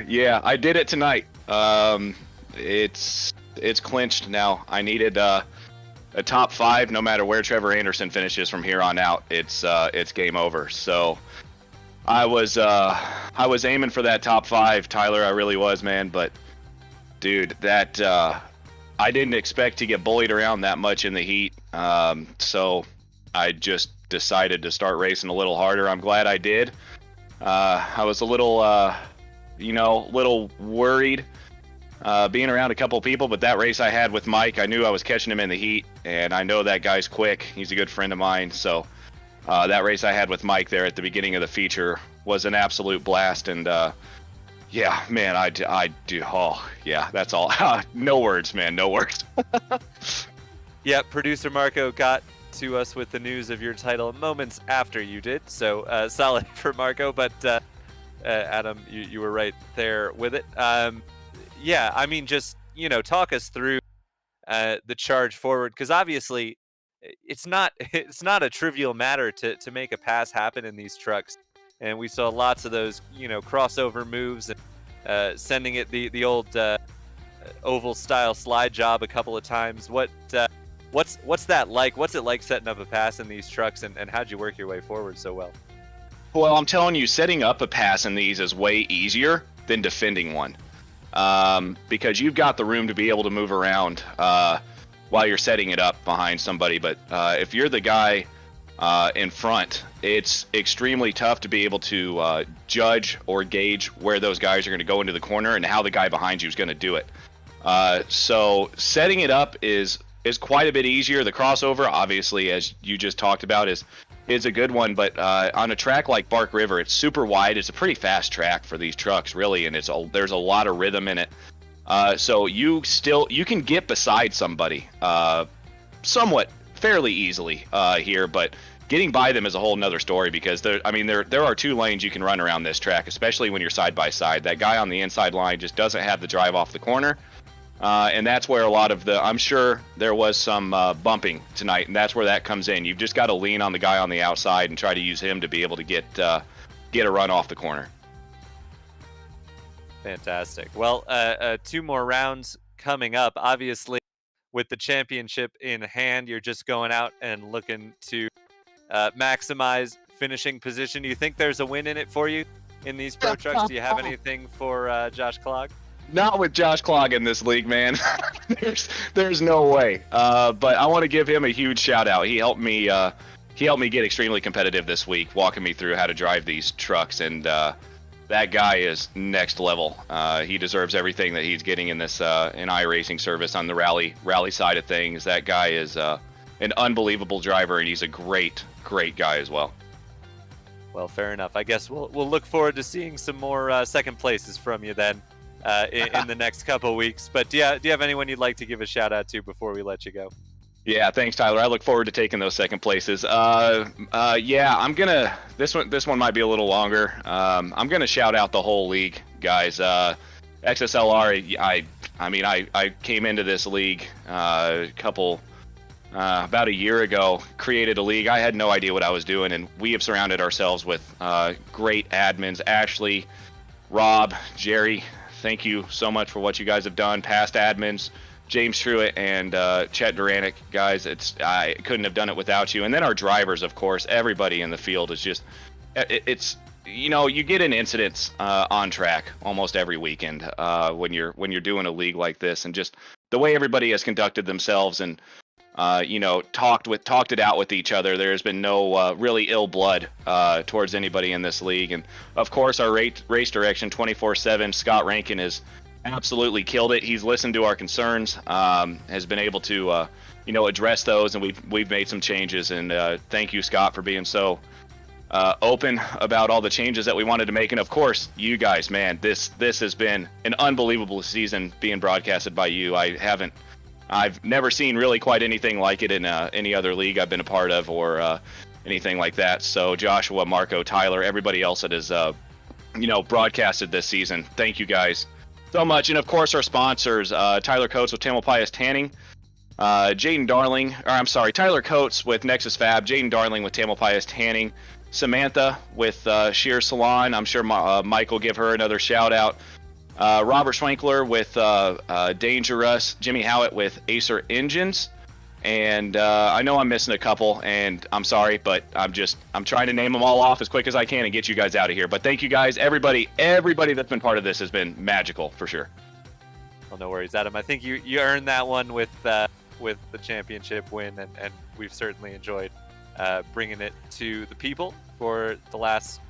yeah, I did it tonight. It's clinched now. I needed a top 5, no matter where Trevor Anderson finishes from here on out. It's game over. So I was aiming for that top 5, Tyler. I really was, man. But dude, that I didn't expect to get bullied around that much in the heat. So I just decided to start racing a little harder. I'm glad I did. I was a little worried being around a couple people, but that race I had with Mike, I knew I was catching him in the heat, and I know that guy's quick. He's a good friend of mine. So that race I had with Mike there at the beginning of the feature was an absolute blast. And yeah, man, I do. Oh, yeah, that's all. No words, man. No words. Yeah, producer Marco got to us with the news of your title moments after you did, so solid for Marco. But Adam, you were right there with it. Yeah, I mean, just talk us through the charge forward, because obviously it's not a trivial matter to make a pass happen in these trucks, and we saw lots of those crossover moves and sending it the old oval style slide job a couple of times. What's that like? What's it like setting up a pass in these trucks, and how'd you work your way forward so well? Well, I'm telling you, setting up a pass in these is way easier than defending one, because you've got the room to be able to move around while you're setting it up behind somebody. But if you're the guy in front, it's extremely tough to be able to judge or gauge where those guys are going to go into the corner and how the guy behind you is going to do it. So setting it up is quite a bit easier. The crossover, obviously, as you just talked about, is a good one, but on a track like Bark River, it's super wide. It's a pretty fast track for these trucks, really, and there's a lot of rhythm in it. So you can get beside somebody somewhat fairly easily here, but getting by them is a whole nother story, because there are 2 lanes you can run around this track, especially when you're side by side. That guy on the inside line just doesn't have the drive off the corner. And that's where a lot of I'm sure there was some bumping tonight, and that's where that comes in. You've just got to lean on the guy on the outside and try to use him to be able to get a run off the corner. Fantastic. Well, 2 more rounds coming up. Obviously, with the championship in hand, you're just going out and looking to maximize finishing position. Do you think there's a win in it for you in these pro trucks? Do you have anything for Josh Clog? Not with Josh Clog in this league, man. there's no way. But I want to give him a huge shout out. He helped me get extremely competitive this week, walking me through how to drive these trucks, and that guy is next level. He deserves everything that he's getting in this in iRacing service on the rally side of things. That guy is an unbelievable driver, and he's a great guy as well. Well, fair enough. I guess we'll look forward to seeing some more second places from you then. In the next couple of weeks. But do you have anyone you'd like to give a shout out to before we let you go? Yeah, thanks, Tyler. I look forward to taking those second places. Yeah, I'm gonna this one might be a little longer. I'm gonna shout out the whole league, guys. XSLR. I came into this league about a year ago. Created a league. I had no idea what I was doing, and we have surrounded ourselves with great admins. Ashley, Rob, Jerry. Thank you so much for what you guys have done. Past admins, James Truitt and Chet Duranic, guys. I couldn't have done it without you. And then our drivers, of course. Everybody in the field is just. You get in incidents on track almost every weekend when you're doing a league like this, and just the way everybody has conducted themselves and talked it out with each other. There's been no really ill blood towards anybody in this league. And of course, our race direction 24/7, Scott Rankin has absolutely killed it. He's listened to our concerns, has been able to address those, and we've made some changes. And thank you, Scott, for being so open about all the changes that we wanted to make. And of course, you guys, man, this has been an unbelievable season being broadcasted by you. I've never seen really quite anything like it in any other league I've been a part of, or anything like that. So Joshua, Marco, Tyler, everybody else that has broadcasted this season, thank you guys so much. And of course, our sponsors, Tyler Coates with Tamalpais Tanning, Tyler Coates with Nexus Fab, Jaden Darling with Tamalpais Tanning, Samantha with Shears Salon. I'm sure Mike will give her another shout out. Robert Schwenkler with Dangerous, Jimmy Howitt with Acer Engines, and I know I'm missing a couple, and I'm sorry, but I'm trying to name them all off as quick as I can and get you guys out of here. But thank you guys, everybody that's been part of this has been magical for sure. Well, no worries, Adam. I think you earned that one with the championship win, and we've certainly enjoyed bringing it to the people for the last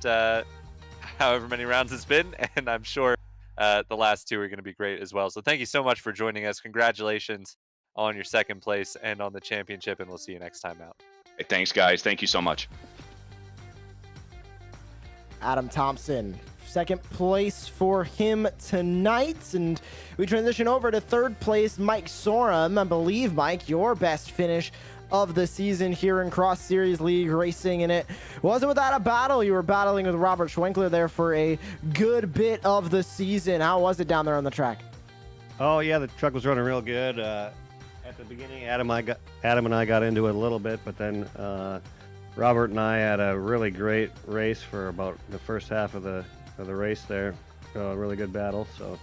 however many rounds it's been, and I'm sure the last 2 are going to be great as well. So thank you so much for joining us. Congratulations on your second place and on the championship, and we'll see you next time out. Hey, thanks, guys. Thank you so much. Adam Thompson, second place for him tonight, and we transition over to third place, Mike Sorum. I believe, Mike, your best finish of the season here in Cross Series League Racing, and it wasn't without a battle. You were battling with Robert Schwenkler there for a good bit of the season. How was it down there on the track? Oh yeah, the truck was running real good. At the beginning, Adam and I got into it a little bit, but then Robert and I had a really great race for about the first half of the race there. Really good battle, so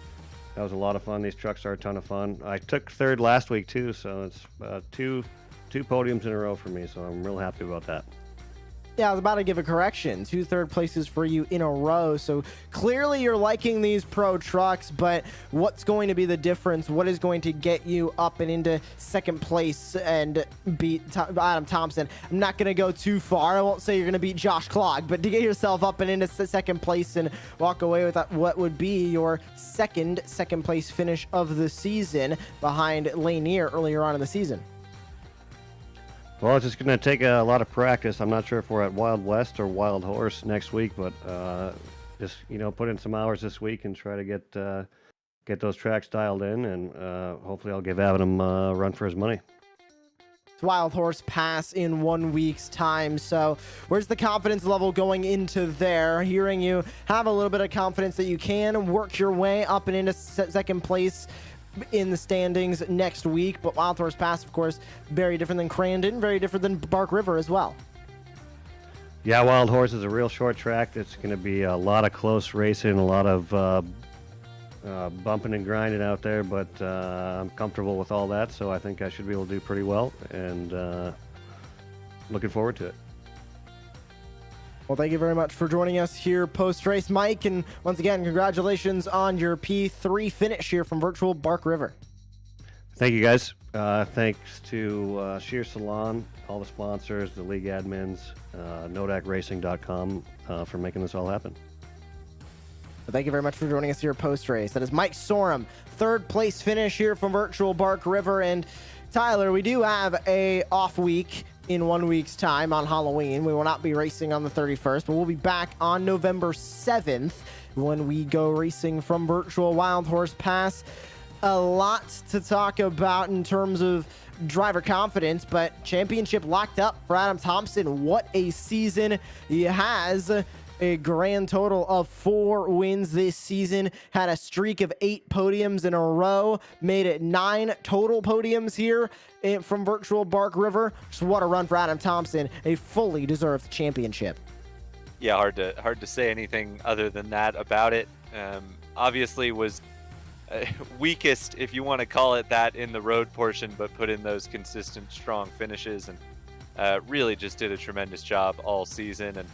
that was a lot of fun. These trucks are a ton of fun. I took third last week too, so it's two podiums in a row for me, so I'm real happy about that. Yeah, I was about to give a correction. 2 third places for you in a row. So clearly you're liking these pro trucks, but what's going to be the difference? What is going to get you up and into second place and beat Adam Thompson? I'm not going to go too far. I won't say you're going to beat Josh Clogg, but to get yourself up and into second place and walk away with what would be your second place finish of the season behind Lanier earlier on in the season. Well, it's just going to take a lot of practice. I'm not sure if we're at Wild West or Wild Horse next week, but just put in some hours this week and try to get those tracks dialed in, and hopefully I'll give Adam a run for his money. It's Wild Horse Pass in 1 week's time. So where's the confidence level going into there? Hearing you have a little bit of confidence that you can work your way up and into second place in the standings next week, but Wild Horse Pass, of course, very different than Crandon, very different than Bark River as well. Yeah, Wild Horse is a real short track. It's going to be a lot of close racing, a lot of bumping and grinding out there, but I'm comfortable with all that, so I think I should be able to do pretty well, and looking forward to it. Well, thank you very much for joining us here post-race, Mike. And once again, congratulations on your P3 finish here from virtual Bark River. Thank you, guys. Thanks to Shears Salon, all the sponsors, the league admins, NodacRacing.com for making this all happen. Well, thank you very much for joining us here post-race. That is Mike Sorum, third place finish here from virtual Bark River. And Tyler, we do have a off week in 1 week's time on Halloween. We will not be racing on the 31st, but we'll be back on November 7th when we go racing from virtual Wild Horse Pass. A lot to talk about in terms of driver confidence, but championship locked up for Adam Thompson. What a season he has. A grand total of 4 wins this season, had a streak of 8 podiums in a row, made it 9 total podiums here from virtual Bark River. So what a run for Adam Thompson, a fully deserved championship. Yeah, hard to say anything other than that about it. Obviously was weakest, if you want to call it that, in the road portion, but put in those consistent, strong finishes, and really just did a tremendous job all season. And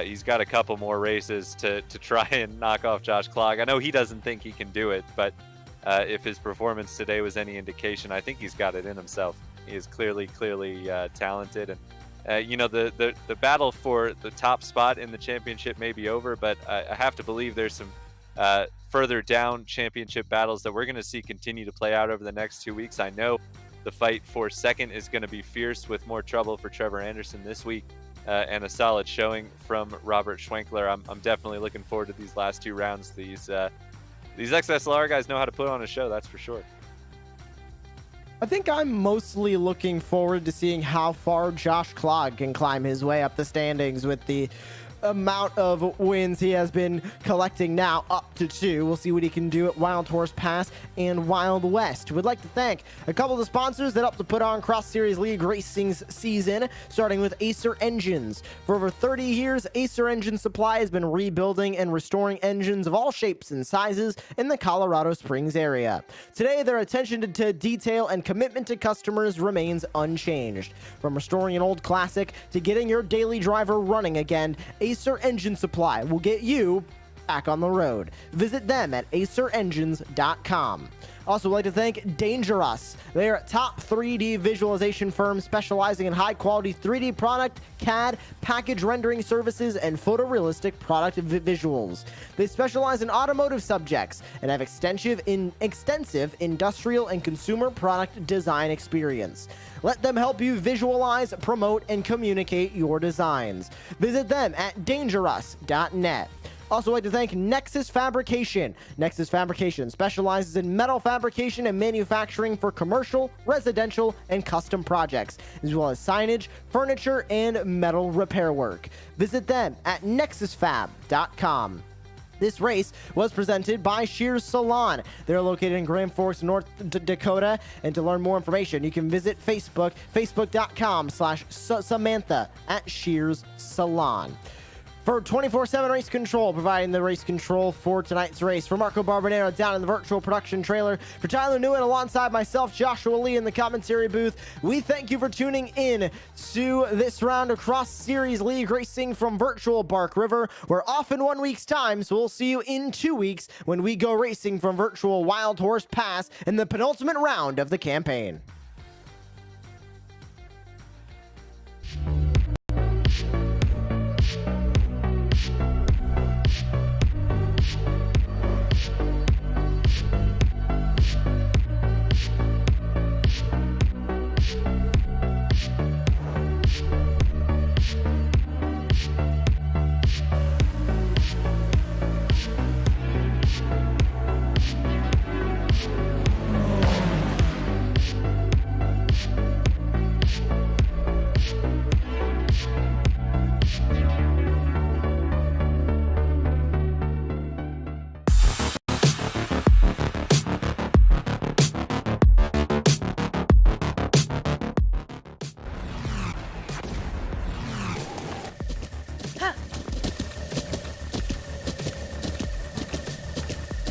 he's got a couple more races to try and knock off Josh Clogg. I know he doesn't think he can do it, but if his performance today was any indication, I think he's got it in himself. He is clearly talented, and the battle for the top spot in the championship may be over, but I have to believe there's some further down championship battles that we're going to see continue to play out over the next 2 weeks. I know the fight for second is going to be fierce, with more trouble for Trevor Anderson this week. And a solid showing from Robert Schwenkler. I'm definitely looking forward to these last 2 rounds. These XSLR guys know how to put on a show, that's for sure. I think I'm mostly looking forward to seeing how far Josh Clogg can climb his way up the standings with the amount of wins he has been collecting now, up to 2. We'll see what he can do at Wild Horse Pass and Wild West. We'd like to thank a couple of the sponsors that helped to put on Cross Series League Racing's season, starting with Acer Engines. For over 30 years, Acer Engine Supply has been rebuilding and restoring engines of all shapes and sizes in the Colorado Springs area. Today, their attention to detail and commitment to customers remains unchanged. From restoring an old classic to getting your daily driver running again, Acer Engine Supply will get you back on the road. Visit them at acerengines.com. Also, we'd like to thank Dangerous. They are a top 3D visualization firm specializing in high-quality 3D product, CAD, package rendering services, and photorealistic product visuals. They specialize in automotive subjects and have extensive industrial and consumer product design experience. Let them help you visualize, promote, and communicate your designs. Visit them at dangerous.net. Also, like to thank Nexus Fabrication. Nexus Fabrication specializes in metal fabrication and manufacturing for commercial, residential, and custom projects, as well as signage, furniture, and metal repair work. Visit them at nexusfab.com. this race was presented by Shears Salon. They're located in Grand Forks, North Dakota. And to learn more information, you can visit facebook.com/Samantha at Shears Salon. For 24/7 race control, providing the race control for tonight's race. For Marco Barbonero down in the virtual production trailer. For Tyler Nguyen alongside myself, Joshua Lee in the commentary booth. We thank you for tuning in to this round of Cross Series League racing from virtual Bark River. We're off in 1 week's time, so we'll see you in 2 weeks when we go racing from virtual Wild Horse Pass in the penultimate round of the campaign.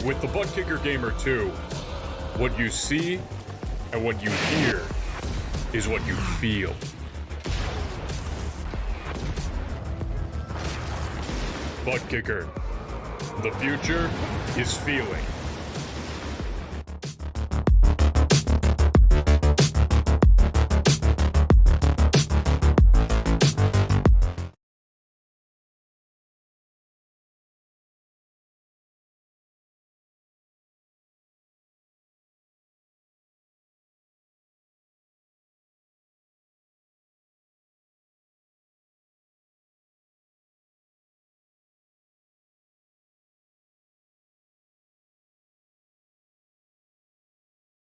With the Butt Kicker Gamer 2, what you see and what you hear is what you feel. Butt Kicker. The future is feeling.